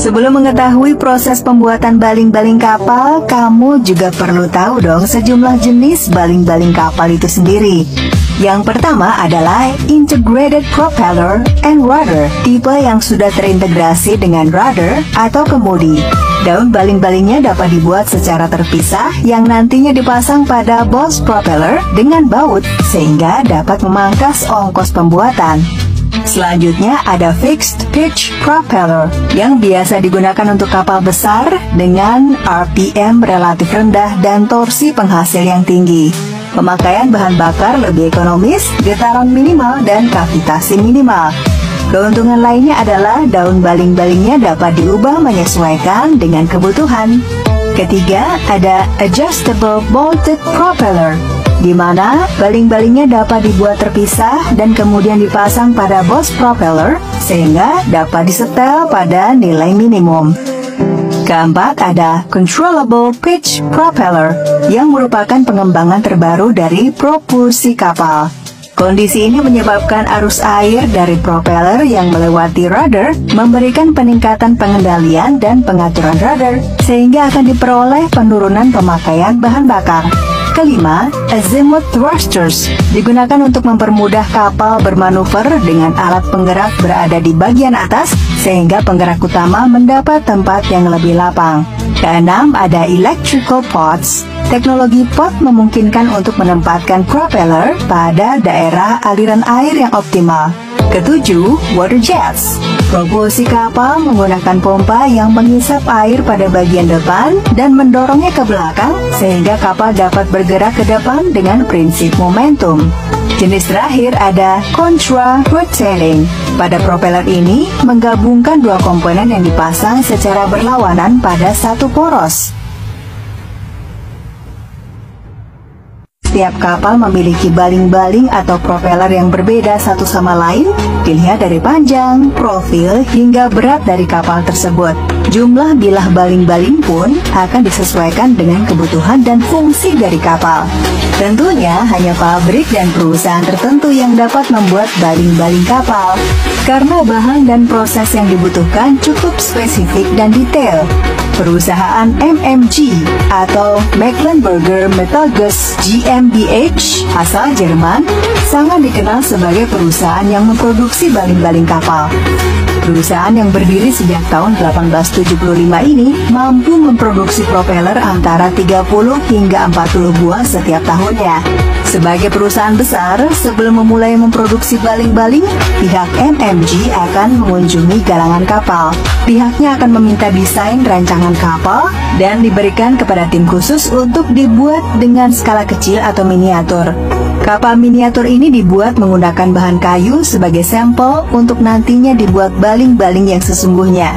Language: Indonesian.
Sebelum mengetahui proses pembuatan baling-baling kapal, kamu juga perlu tahu dong sejumlah jenis baling-baling kapal itu sendiri. Yang pertama adalah Integrated Propeller and Rudder, tipe yang sudah terintegrasi dengan rudder atau kemudi. Daun baling-balingnya dapat dibuat secara terpisah yang nantinya dipasang pada boss propeller dengan baut sehingga dapat memangkas ongkos pembuatan. Selanjutnya ada Fixed Pitch Propeller yang biasa digunakan untuk kapal besar dengan RPM relatif rendah dan torsi penghasil yang tinggi. Pemakaian bahan bakar lebih ekonomis, getaran minimal, dan kavitasi minimal. Keuntungan lainnya adalah daun baling-balingnya dapat diubah menyesuaikan dengan kebutuhan. Ketiga, ada Adjustable Bolted Propeller, di mana baling-balingnya dapat dibuat terpisah dan kemudian dipasang pada boss propeller sehingga dapat disetel pada nilai minimum. Keempat, ada Controllable Pitch Propeller, yang merupakan pengembangan terbaru dari propulsi kapal. Kondisi ini menyebabkan arus air dari propeller yang melewati rudder memberikan peningkatan pengendalian dan pengaturan rudder, sehingga akan diperoleh penurunan pemakaian bahan bakar. Kelima, Azimuth Thrusters, digunakan untuk mempermudah kapal bermanuver dengan alat penggerak berada di bagian atas, sehingga penggerak utama mendapat tempat yang lebih lapang. Keenam, ada Electrical Pods. Teknologi pod memungkinkan untuk menempatkan propeller pada daerah aliran air yang optimal. Ketujuh, Water Jets. Propulsi kapal menggunakan pompa yang mengisap air pada bagian depan dan mendorongnya ke belakang sehingga kapal dapat bergerak ke depan dengan prinsip momentum. Jenis terakhir ada Contra-Rotating. Pada propeller ini menggabungkan dua komponen yang dipasang secara berlawanan pada satu poros. Setiap kapal memiliki baling-baling atau propeller yang berbeda satu sama lain, dilihat dari panjang, profil, hingga berat dari kapal tersebut. Jumlah bilah baling-baling pun akan disesuaikan dengan kebutuhan dan fungsi dari kapal. Tentunya hanya pabrik dan perusahaan tertentu yang dapat membuat baling-baling kapal, karena bahan dan proses yang dibutuhkan cukup spesifik dan detail. Perusahaan MMG atau Mecklenburger Metallguss GmbH asal Jerman sangat dikenal sebagai perusahaan yang memproduksi baling-baling kapal. Perusahaan yang berdiri sejak tahun 1875 ini mampu memproduksi propeller antara 30 hingga 40 buah setiap tahunnya. Sebagai perusahaan besar, sebelum memulai memproduksi baling-baling, pihak MMG akan mengunjungi galangan kapal. Pihaknya akan meminta desain rancangan kapal dan diberikan kepada tim khusus untuk dibuat dengan skala kecil atau miniatur. Kapal miniatur ini dibuat menggunakan bahan kayu sebagai sampel untuk nantinya dibuat baling-baling yang sesungguhnya.